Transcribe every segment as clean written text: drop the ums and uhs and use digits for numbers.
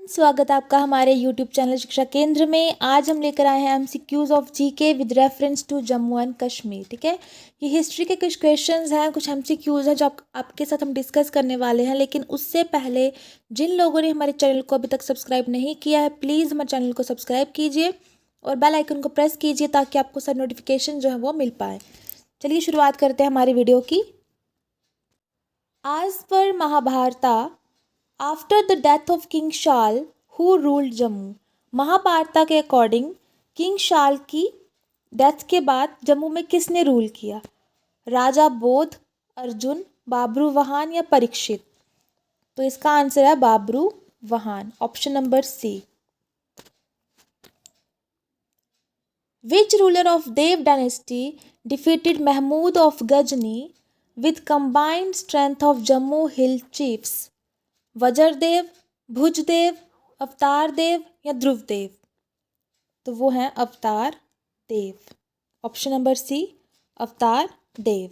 स्वागत है आपका हमारे YouTube चैनल शिक्षा केंद्र में। आज हम लेकर आए हैं MCQs of GK with reference to Jammu and Kashmir. ठीक है, ये हिस्ट्री के कुछ क्वेश्चंस हैं, कुछ MCQs हैं जो आपके साथ हम डिस्कस करने वाले हैं। लेकिन उससे पहले जिन लोगों ने हमारे चैनल को अभी तक सब्सक्राइब नहीं किया है, प्लीज़ हमारे चैनल को सब्सक्राइब कीजिए और बेल आइकन को प्रेस कीजिए ताकि आपको सारी नोटिफिकेशन जो है वो मिल पाए। चलिए शुरुआत करते हैं हमारी वीडियो की। आज पर Mahabharata after the death of king Shal who ruled Jammu. Mahabharata के अकॉर्डिंग किंग शाल की डेथ के बाद जम्मू में किसने रूल किया? राजा बोध, अर्जुन, बाबरूवाहन या परीक्षित? तो इसका आंसर है Babruvahan, option number C. Which ruler of Dev dynasty defeated Mahmud of Ghazni with combined strength of Jammu hill chiefs? Vajradev, Bhujdev, Avatar Dev या ध्रुवदेव? तो वो हैं अवतार देव, option number C, Avatar Dev.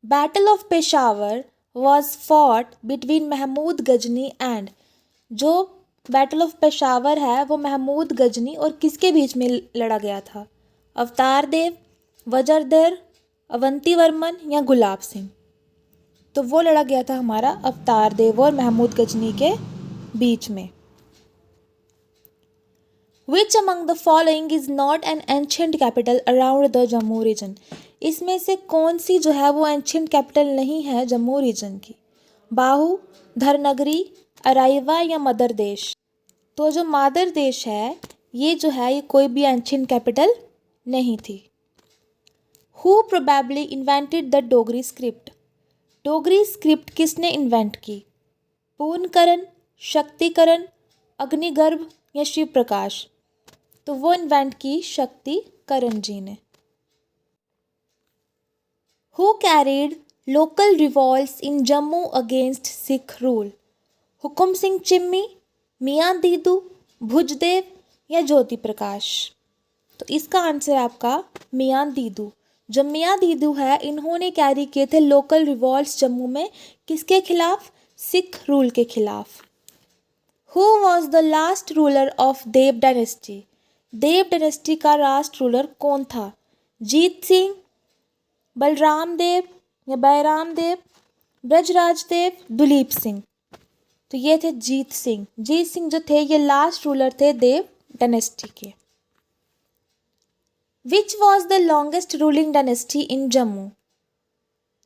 Battle of Peshawar was fought between Mahmud Ghazni and. जो बैटल ऑफ पेशावर है वो महमूद गजनी और किसके बीच में लड़ा गया था? अवतार देव, वज्रदेव, अवंती वर्मन या गुलाब सिंह? तो वो लड़ा गया था हमारा अवतार देव और महमूद गजनी के बीच में। Which among the following is not an ancient capital around the Jammu region? इसमें से कौन सी जो है वो एंशियंट कैपिटल नहीं है जम्मू रीजन की? बाहू, धरनगरी, अराइवा या मदर देश? तो जो मादर देश है ये जो है ये कोई भी एंशियंट कैपिटल नहीं थी। Who probably invented the Dogri script? Dogri script किसने इन्वेंट की? पूर्णकरण, शक्तिकरण, अग्निगर्भ या शिव प्रकाश? तो वो इन्वेंट की शक्तिकरण जी ने। Who carried local revolts in Jammu against Sikh rule? Hukum Singh Chimmi, Mian Didu, भुजदेव या ज्योति प्रकाश? तो इसका आंसर है आपका मियाँ दीदू। जो मियाँ दीदू है इन्होंने कैरी किए थे लोकल रिवॉल्ट्स जम्मू में, किसके खिलाफ? सिख रूल के खिलाफ। Who was the last ruler of Dev dynasty? Dev dynasty का लास्ट रूलर कौन था? जीत सिंह, बलराम देव या बैराम देव, ब्रजराज देव, दुलीप सिंह? तो ये थे जीत सिंह। जीत सिंह जो थे ये लास्ट रूलर थे देव डायनेस्टी के। Which was the longest ruling dynasty in Jammu?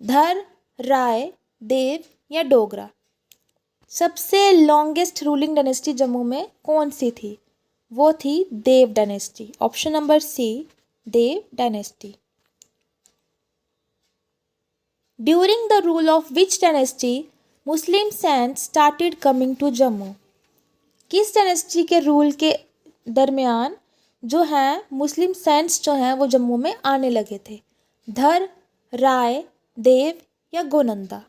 धर, राय, देव या डोगरा? सबसे लॉन्गेस्ट रूलिंग डायनेस्टी जम्मू में कौन सी थी? वो थी Dev dynasty, option number C, Dev dynasty. During the rule of which dynasty Muslim saints started coming to Jammu? किस डायनेस्टी के रूल के दरमियान जो हैं मुस्लिम सेंट्स जो हैं वो जम्मू में आने लगे थे? धर, राय, देव या गोनंदा?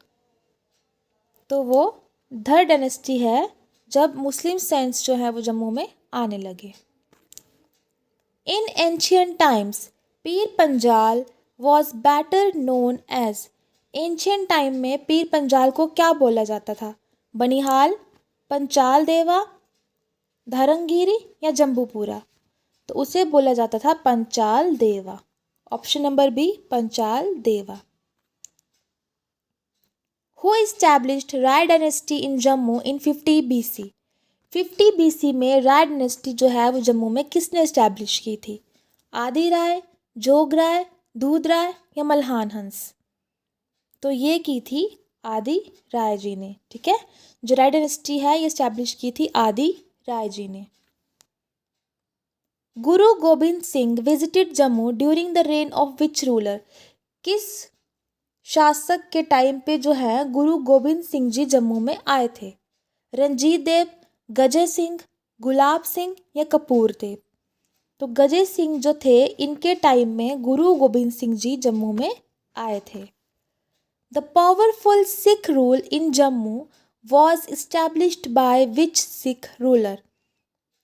तो वो धर डायनेस्टी है जब मुस्लिम सेंट्स जो है वो जम्मू में आने लगे। इन ancient times Pir Panjal was better known as. Ancient time में पीर पंजाल को क्या बोला जाता था? बनिहाल, पंचाल देवा, धरंगिरी या जम्बूपुरा? तो उसे बोला जाता था पंचाल देवा, option number B, Panchal Deva. Who established Rai dynasty in Jammu in 50 BC? 50 BC में राय डायनेस्टी जो है वो जम्मू में किसने एस्टैब्लिश की थी? आदि राय, जोग राय, दूध राय या मल्हान हंस? तो ये की थी आदि राय जी ने। ठीक है, जो राय डायनेस्टी है ये एस्टैब्लिश की थी आदि राय जी ने। Guru Gobind Singh visited Jammu during the reign of which ruler? किस शासक के टाइम पे जो है गुरु गोबिंद सिंह जी जम्मू में आए थे? रंजीत देव, गजय सिंह, गुलाब सिंह या कपूर देव? तो गजय सिंह जो थे इनके टाइम में गुरु गोबिंद सिंह जी जम्मू में आए थे। The powerful sick rule in Jammu was established by which Sikh ruler?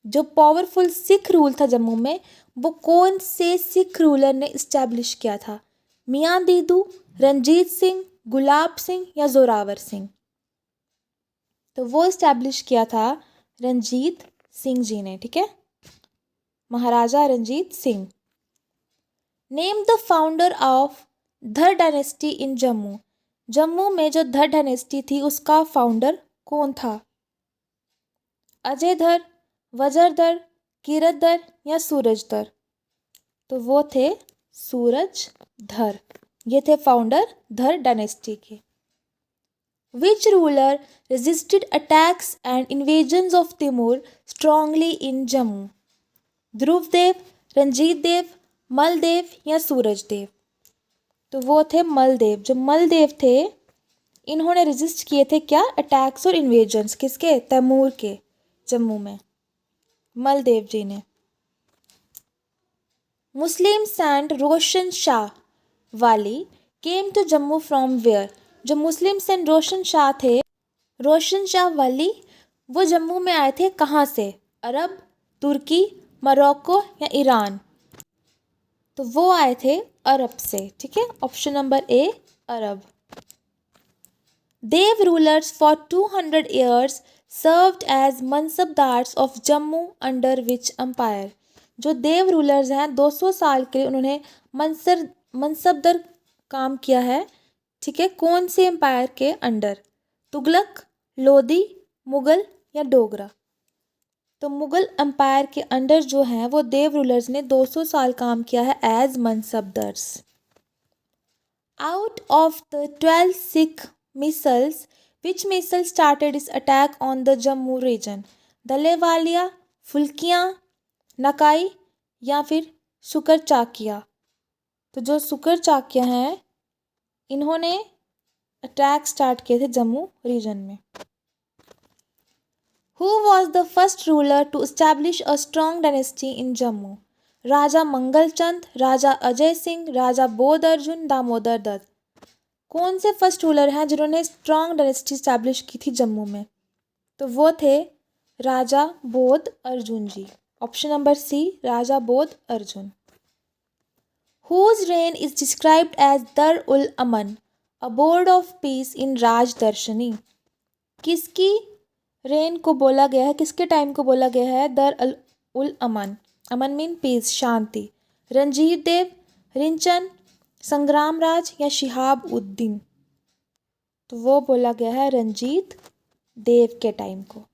जो पावरफुल सिख रूल था जम्मू में वो कौन से सिख रूलर ने इस्टेब्लिश किया था? मियाँ दीदू, रंजीत सिंह, गुलाब सिंह या जोरावर सिंह? तो वो इस्टेब्लिश किया था रंजीत सिंह जी ने, ठीक है, Maharaja Ranjit Singh. Name the founder of Dhar dynasty in Jammu. Jammu में जो धर डायनेस्टी थी उसका फाउंडर कौन था? अजयधर, वज्रधर, कीरतधर या सूरजधर? तो वो थे सूरजधर, ये थे फाउंडर धर डायनेस्टी के। Which ruler resisted attacks and invasions of Timur strongly in Jammu? Dhruvdev, Ranjit देव, मलदेव या सूरजदेव? तो वो थे मलदेव। जो मलदेव थे इन्होंने रेजिस्ट किए थे क्या? अटैक्स और इन्वेजन्स, किसके? तैमूर के, जम्मू में, मलदेव जी ने। मुस्लिम Saint Roshan Shah Wali came to Jammu from where. जो मुस्लिम सेंट रोशन शाह थे, रोशन शाह वाली, वो जम्मू में आए थे कहाँ से? अरब, तुर्की, मोरक्को या ईरान? तो वो आए थे अरब से, ठीक है, option number A Arab. Dev rulers for 200 years served as mansabdars of Jammu under which empire. जो देव रूलर्स हैं 200 साल के लिए उन्होंने मनसबदार काम किया है, ठीक है, कौन से एम्पायर के अंडर? तुगलक, लोधी, मुगल या डोगरा? तो मुगल एम्पायर के अंडर जो हैं वो देव रूलर्स ने 200 साल काम किया है as mansabdars. Out of the 12 Sikh misls which misl started its attack on the Jammu region? Dalewalia, Phulkian, Nakai या फिर शुकर चाकिया? तो जो शुकर चाकिया हैं इन्होंने अटैक स्टार्ट किए थे जम्मू रीजन में। Who was the first ruler to establish a strong dynasty in Jammu? राजा मंगल चंद, राजा अजय सिंह, राजा बोध अर्जुन, दामोदर दत्त? कौन से फर्स्ट रूलर हैं जिन्होंने स्ट्रॉन्ग डायनेस्टी स्टैब्लिश की थी जम्मू में? तो वो थे राजा बोध अर्जुन जी, ऑप्शन नंबर सी राजा बोध Arjun. Whose reign is described as Dar-ul-Aman, a board of peace in Rajdarshani? किसकी रेन को बोला गया है, किसके टाइम को बोला गया है दर-उल-अमन? अमन मीन पीस, शांति। रंजीत देव, रिंचन, संग्राम राज या शिहाब उद्दीन? तो वो बोला गया है रंजीत देव के टाइम को।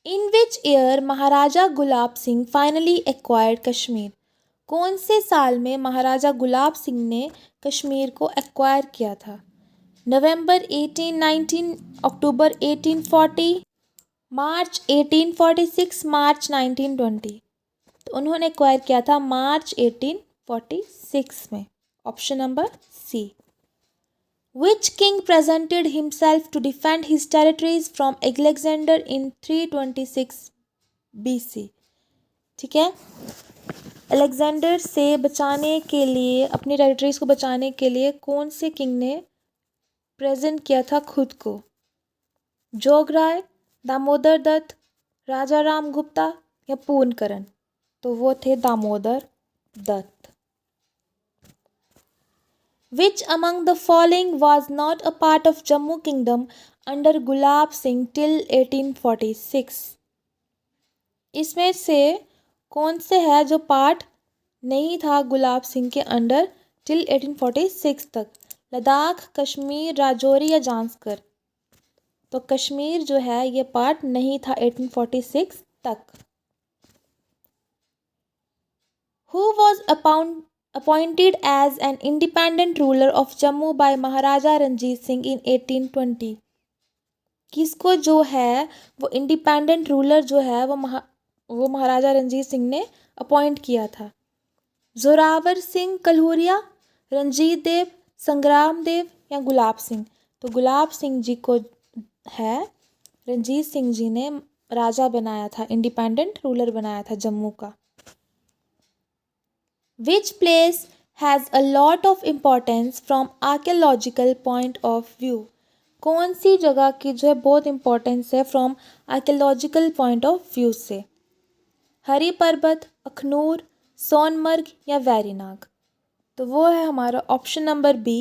In which year Maharaja Gulab Singh finally acquired Kashmir? कौन से साल में महाराजा गुलाब सिंह ने कश्मीर को एक्वायर किया था? नवंबर 1819, अक्टूबर 1840, मार्च 1846, मार्च 1920? तो उन्होंने एक्वायर किया था मार्च 1846 में, option number C. Which king presented himself to defend his territories from Alexander in 326 BC? ठीक है, अलेक्जेंडर से बचाने के लिए, अपनी टेरिटरीज को बचाने के लिए कौन से किंग ने प्रेजेंट किया था खुद को? जोगराय, दामोदर दत्त, राजा राम गुप्ता या पूर्णकरण? तो वो थे Damodar Dutt. Which among the following was not a part of Jammu Kingdom under Gulab Singh till 1846? इसमें से कौन से है जो पार्ट नहीं था गुलाब सिंह के अंडर टिल 1846 तक? लद्दाख, कश्मीर, राजौरी या जांस्कर? तो कश्मीर जो है ये पार्ट नहीं था 1846 तक। Who was appointed as an independent ruler of Jammu by Maharaja Ranjit Singh in 1820? किसको जो है वो इंडिपेंडेंट रूलर जो है वो महाराजा रंजीत सिंह ने अपॉइंट किया था? जोरावर सिंह कल्हूरिया, रंजीत देव, संग्राम देव या गुलाब सिंह? तो गुलाब सिंह जी को है रंजीत सिंह जी ने राजा बनाया था, इंडिपेंडेंट रूलर बनाया था जम्मू का। Which place has a lot of importance from archaeological point of view? कौन सी जगह की जो है बहुत इम्पोर्टेंस है from archaeological point of view से? हरी पर्वत, अखनूर, सोनमर्ग या वैरीनाग? तो वो है हमारा ऑप्शन नंबर बी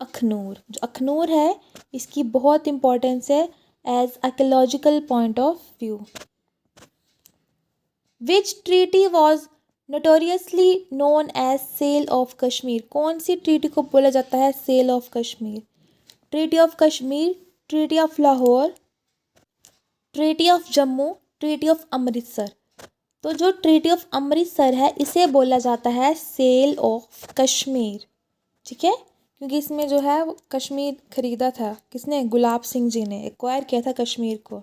अखनूर। जो अखनूर है इसकी बहुत इम्पोर्टेंस है as archaeological point of view. Which treaty was notoriously known as Sale of Kashmir? कौन सी ट्रीटी को बोला जाता है sale of Kashmir? Treaty of Kashmir, treaty of Lahore, treaty of Jammu, treaty of Amritsar. तो जो ट्रीटी ऑफ अमृतसर है इसे बोला जाता है सेल ऑफ कश्मीर, ठीक है, क्योंकि इसमें जो है वो कश्मीर खरीदा था किसने? गुलाब सिंह जी ने एक्वायर किया था कश्मीर को।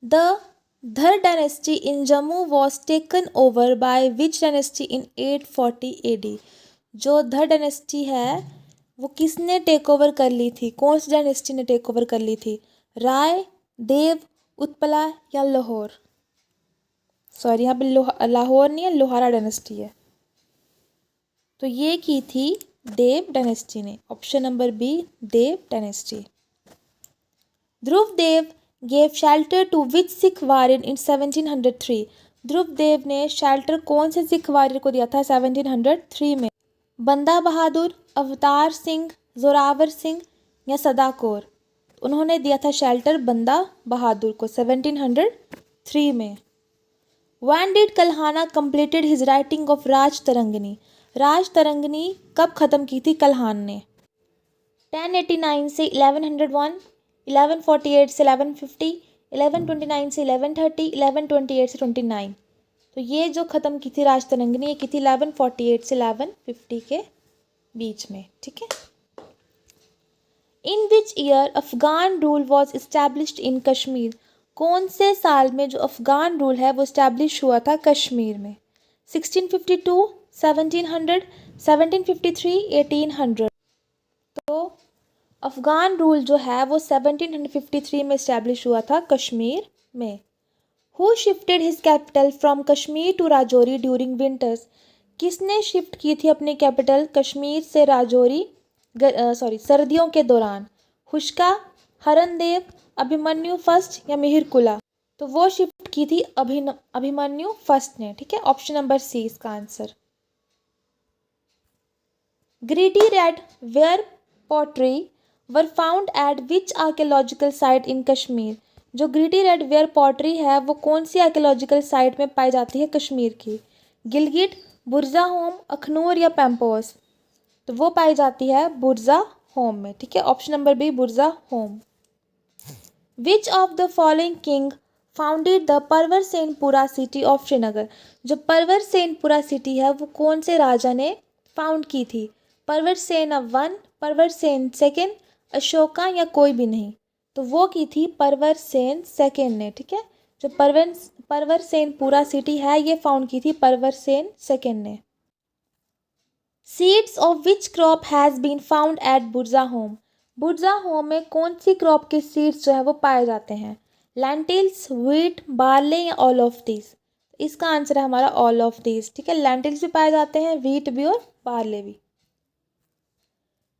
द धर dynasty in Jammu was taken over by which dynasty in 840 AD? जो धर डायनेस्टी है वो किसने टेक ओवर कर ली थी? कौन सी डायनेस्टी ने टेक ओवर कर ली थी? राय, देव, उत्पला या लाहौर? सॉरी, यहाँ पे लाहौर नहीं है, लोहारा डायनेस्टी है। तो ये की थी देव डायनेस्टी ने। Option number B, Dev dynasty. Dhruv Dev gave shelter to which Sikh warrior in 1703? Dhruv Dev ने शेल्टर कौन से सिख वॉरियर को दिया था 1703 में? बंदा बहादुर, अवतार सिंह, जोरावर सिंह या सदा कौर? उन्होंने दिया था शेल्टर बंदा बहादुर को 1703 में। When did Kalhana completed his writing of राज तरंगिनी? राज तरंगिनी कब ख़त्म की थी कल्हान ने? 1089 से 1101, 1148 से 1150, 1129 से 1130, 1128 से 29। तो ये जो ख़त्म की थी राज तरंगिनी, ये की थी 1148 से 1150 के बीच में, ठीक है। In which year Afghan rule was established in Kashmir? कौन से साल में जो अफगान रूल है वो इस्टेब्लिश हुआ था कश्मीर में? 1652, 1700, 1753, 1800? तो अफगान रूल जो है वो 1753 में इस्टेब्लिश हुआ था कश्मीर में। Who shifted his capital from Kashmir to Rajouri during winters? किसने शिफ्ट की थी अपनी कैपिटल कश्मीर से राजौरी सर्दियों के दौरान? हुश्का, हरनदेव, अभिमन्यु फर्स्ट या मिहिर कुला? तो वो शिफ्ट की थी अभिमन्यु फर्स्ट ने, ठीक है। ऑप्शन नंबर सी इसका answer. Gritty red ware pottery were found at which archaeological site in Kashmir? जो ग्रीडी रेड वेयर पॉटरी है वो कौन सी आर्कियोलॉजिकल साइट में पाई जाती है कश्मीर की? गिलगिट, बुरजा होम, अखनूर या पैम्पोस? तो वो पाई जाती है बुरजा होम में, ठीक है। Option number B, Burzahom. Which of the following king founded the Pravarasenapura city of Srinagar? जो परवर सेनपुरा सिटी है वो कौन से राजा ने फाउंड की थी? परवर सेन वन, परवर सेन सेकेंड, अशोका या कोई भी नहीं? तो वो की थी परवर सेन सेकेंड ने, ठीक है। जो परवर सेनपुरा सिटी है ये फाउंड की थी परवर सेन सेकेंड ने। Seeds of which crop has been found at Burzahom? Burzahom में कौन सी क्रॉप के सीड्स जो है वो पाए जाते हैं? लेंटिल्स, व्हीट, बार्ले या ऑल ऑफ दीज? इसका आंसर है हमारा ऑल ऑफ दीज, ठीक है। लेंटिल्स भी पाए जाते हैं, व्हीट भी और बार्ले भी।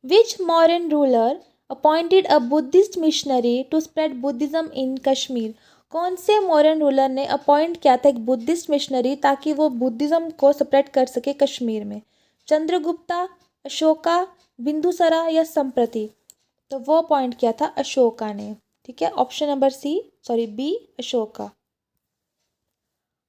Which Mauryan ruler appointed a Buddhist missionary to spread Buddhism in Kashmir? कौन से मॉरियन रूलर ने अपॉइंट किया था एक बुद्धिस्ट मिशनरी ताकि वो बुद्धिज्म को स्प्रेड कर सके कश्मीर में? चंद्रगुप्ता, अशोका, बिंदुसरा या संप्रति? तो वो अपॉइंट किया था अशोका ने, ठीक है। Option number B, Ashoka.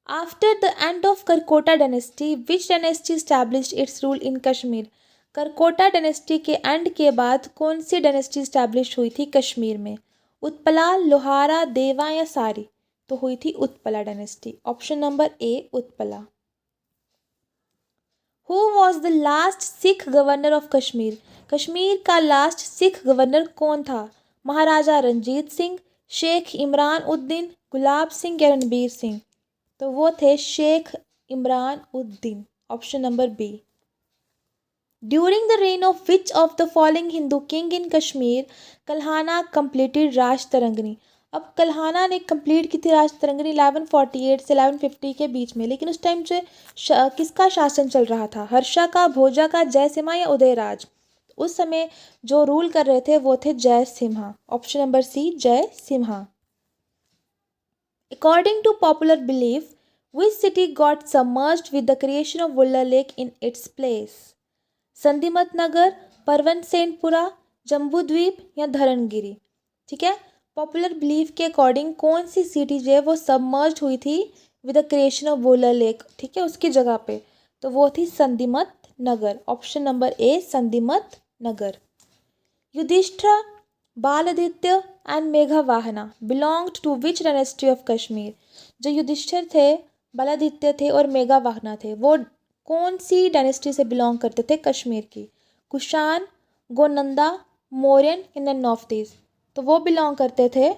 After the end of Karkota dynasty which dynasty established its rule in Kashmir? Karkota dynasty के एंड के बाद कौन सी डायनेस्टी एस्टैब्लिश हुई थी कश्मीर में? उत्पला, लोहारा, देवा या सारी? तो हुई थी Utpala dynasty. Option number A, Utpala. Who was the last Sikh governor of Kashmir? Kashmir का लास्ट सिख गवर्नर कौन था? महाराजा रंजीत सिंह, शेख इमरान उद्दीन, गुलाब सिंह या रणबीर सिंह? तो वो थे Sheikh Imran uddin. Option number B. During the reign of which of the following Hindu king in Kashmir Kalhana completed Rajatarangini? अब कल्हाना ने कंप्लीट की थी राज तरंगिनी 1148 से 1150 के बीच में, लेकिन उस टाइम से किसका शासन चल रहा था? हर्षा का, भोजा का, जयसिम्हा या उदयराज? उस समय जो रूल कर रहे थे वो थे Jayasimha. Option number C, Jayasimha. According to popular belief which city got submerged with the creation of Wular lake in its place? Sandhimatnagar, Pravarasenapura, Jambudweep या धरणगिरी? ठीक है। पॉपुलर बिलीफ के अकॉर्डिंग कौन सी सिटी जो है वो सबमर्ज हुई थी with the creation of Wular lake, ठीक है, उसकी जगह पे, तो वो थी Sandhimatnagar. Option number A Sandhimatnagar. Yudhishthira, Baladitya and मेघावाहना belonged to which dynasty of Kashmir. जो युधिष्ठिर थे, बालादित्य थे और मेघावाहना थे, वो कौन सी डायनेस्टी से बिलोंग करते थे कश्मीर की? Kushan, Gonanda, Mauryan, in of these. तो वो बिलोंग करते थे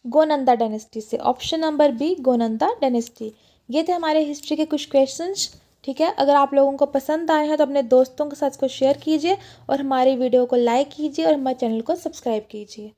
गोनंदा डायनेस्टी से। Option number B Gonanda dynasty. ये थे हमारे हिस्ट्री के कुछ क्वेश्चंस, ठीक है। अगर आप लोगों को पसंद आए हैं तो अपने दोस्तों के साथ इसको शेयर कीजिए और हमारी वीडियो को लाइक कीजिए और हमारे चैनल को सब्सक्राइब कीजिए।